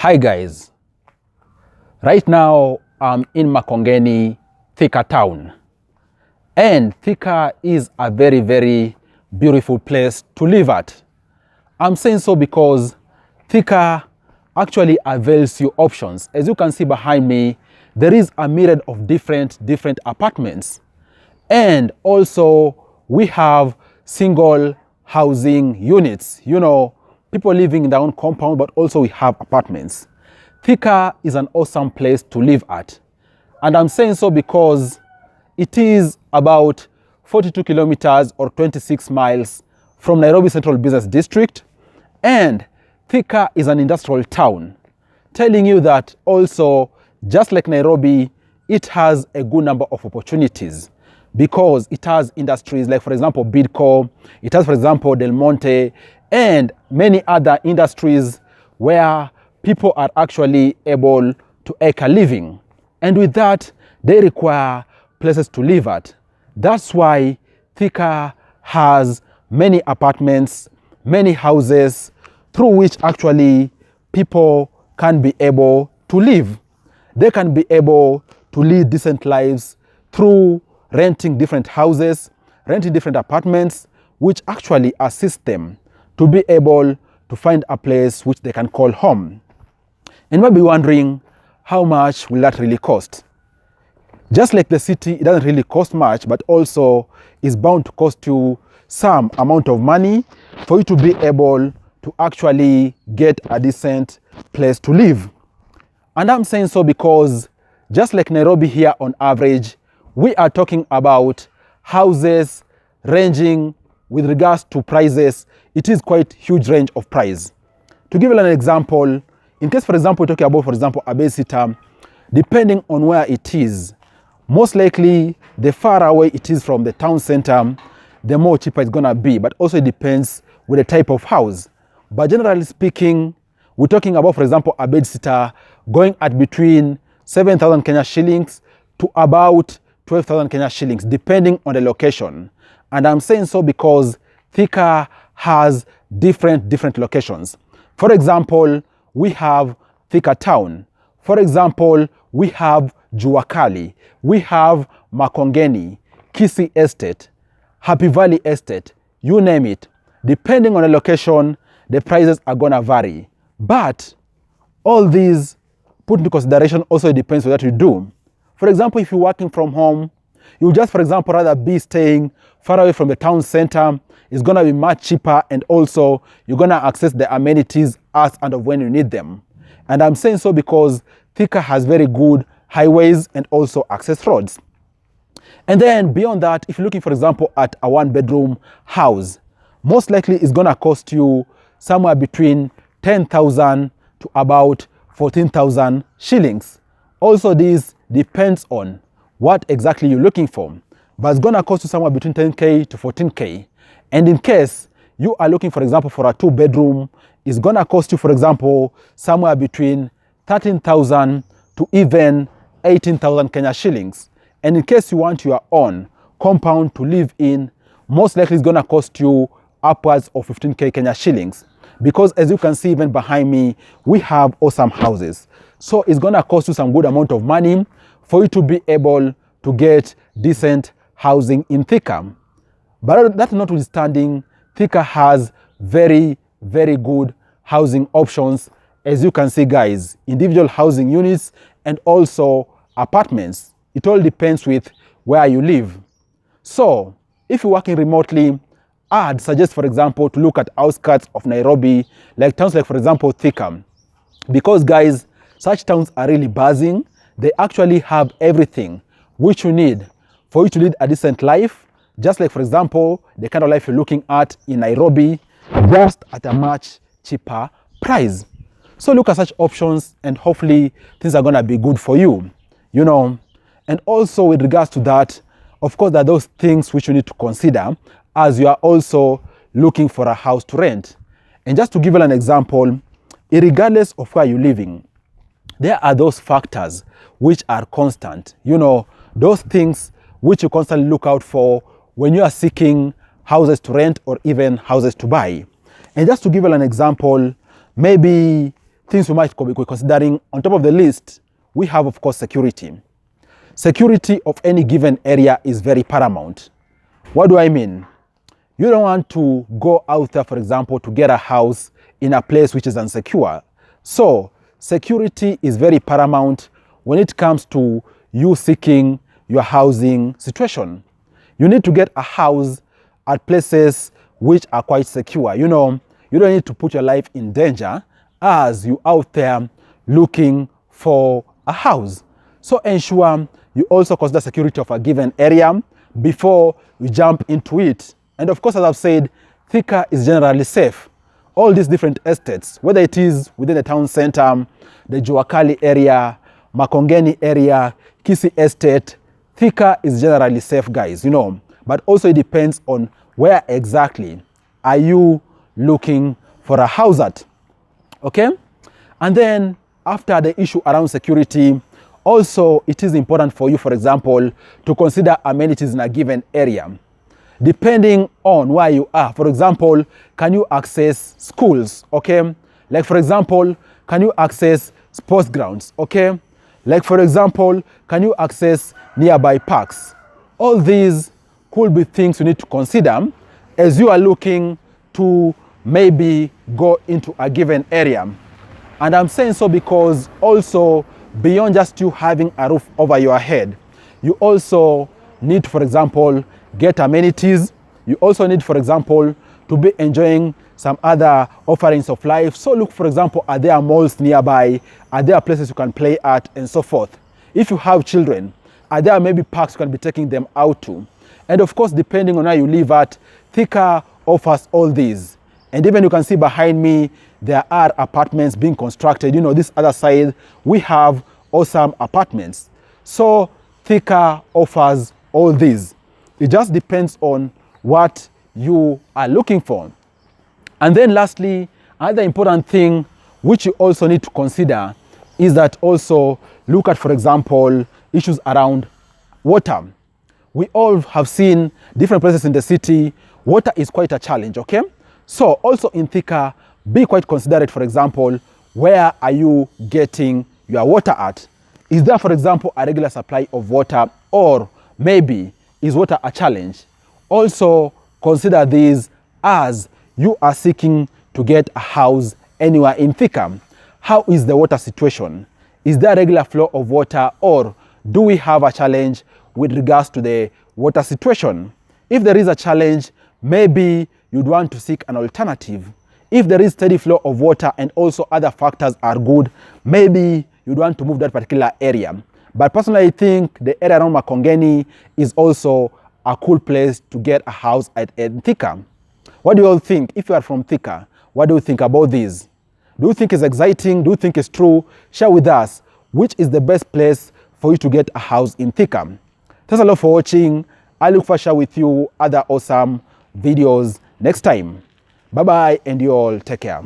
Hi guys, right now I'm in Makongeni, Thika town, and Thika is a very beautiful place to live at. I'm saying so because Thika actually avails you options. As you can see behind me, there is a myriad of different apartments, and also we have single housing units, people living in their own compound, but also we have apartments. Thika is an awesome place to live at, and I'm saying so because it is about 42 kilometers or 26 miles from Nairobi Central Business District, and Thika is an industrial town, telling you that also, just like Nairobi, it has a good number of opportunities because it has industries like, for example, Bidco, it has, for example, Del Monte, and many other industries where people are actually able to make a living. And with that, they require places to live at. That's why Thika has many apartments, many houses, through which actually people can be able to live. They can be able to lead decent lives through renting different houses, renting different apartments, which actually assist them to be able to find a place which they can call home. And you might be wondering, how much will that really cost? Just like the city, it doesn't really cost much, but also is bound to cost you some amount of money for you to be able to actually get a decent place to live. And I'm saying so because just like Nairobi here on average, we are talking about houses ranging with regards to prices. It is quite huge range of price. To give you an example, in case, for example, we're talking about, for example, a bedsitter, depending on where it is, most likely the far away it is from the town center, the more cheaper it's gonna be, but also it depends with the type of house. But generally speaking, we're talking about, for example, a bedsitter going at between 7,000 Kenya shillings to about 12,000 Kenya shillings, depending on the location. And I'm saying so because Thika has different locations. For example, we have Thika town. For example, we have Juakali. We have Makongeni, Kshs estate, Happy Valley estate, you name it. Depending on the location, the prices are gonna vary. But all these put into consideration also depends on what you do. For example, if you're working from home, you just, for example, rather be staying far away from the town center. It's gonna be much cheaper, and also you're gonna access the amenities as and of when you need them. And I'm saying so because Thika has very good highways and also access roads. And then beyond that, if you're looking, for example, at a one-bedroom house, most likely it's gonna cost you somewhere between 10,000 to about 14,000 shillings. Also, this depends on what exactly you're looking for, but it's gonna cost you somewhere between 10K to 14K. And in case you are looking, for example, for a two-bedroom, it's gonna cost you, for example, somewhere between 13,000 to even 18,000 Kenya shillings. And in case you want your own compound to live in, most likely it's gonna cost you upwards of 15K Kenya shillings. Because as you can see even behind me, we have awesome houses. So it's gonna cost you some good amount of money for you to be able to get decent housing in Thika. But that notwithstanding, Thika has very good housing options. As you can see, guys, individual housing units and also apartments. It all depends with where you live. So if you're working remotely, I'd suggest, for example, to look at outskirts of Nairobi, like towns like, for example, Thika. Because, guys, such towns are really buzzing. They actually have everything which you need for you to lead a decent life, just like, for example, the kind of life you're looking at in Nairobi, just at a much cheaper price. So look at such options, and hopefully things are gonna be good for you, And also with regards to that, of course, there are those things which you need to consider as you are also looking for a house to rent. And just to give you an example, regardless of where you're living, there are those factors which are constant, those things which you constantly look out for when you are seeking houses to rent or even houses to buy. And just to give you an example, maybe things we might be considering. On top of the list, we have, of course, security. Security of any given area is very paramount. What do I mean? You don't want to go out there, for example, to get a house in a place which is unsecure. So security is very paramount when it comes to you seeking your housing situation. You need to get a house at places which are quite secure. You know, you don't need to put your life in danger as you out there looking for a house. So ensure you also consider security of a given area before you jump into it. And of course, as I've said, Thika is generally safe. All these different estates, whether it is within the town center, the Juakali area, Makongeni area, Kshs estate, Thika is generally safe, guys, you know. But also it depends on where exactly are you looking for a house at, okay? And then after the issue around security, also it is important for you, for example, to consider amenities in a given area. Depending on where you are, for example, can you access schools, okay? Like for example, can you access sports grounds, okay? Like for example, can you access nearby parks? All these could be things you need to consider as you are looking to maybe go into a given area. And I'm saying so because also beyond just you having a roof over your head, you also need, for example, get amenities. You also need, for example, to be enjoying some other offerings of life. So look, for example, are there malls nearby? Are there places you can play at and so forth? If you have children, are there maybe parks you can be taking them out to? And of course, depending on where you live at, Thika offers all these. And even you can see behind me, there are apartments being constructed. You know, this other side, we have awesome apartments. So Thika offers all these. It just depends on what you are looking for. And then lastly, another important thing which you also need to consider is that also look at, for example, issues around water. We all have seen different places in the city. Water is quite a challenge, okay? So also in Thika, be quite considerate, for example, where are you getting your water at? Is there, for example, a regular supply of water, or maybe is water a challenge? Also consider these as you are seeking to get a house anywhere in Thika. How is the water situation? Is there a regular flow of water, or do we have a challenge with regards to the water situation? If there is a challenge, maybe you'd want to seek an alternative. If there is steady flow of water and also other factors are good, maybe you'd want to move that particular area. But personally, I think the area around Makongeni is also a cool place to get a house at Thika. What do you all think? If you are from Thika, what do you think about this? Do you think it's exciting? Do you think it's true? Share with us which is the best place for you to get a house in Thika. Thanks a lot for watching. I look forward to share with you other awesome videos next time. Bye bye, and you all take care.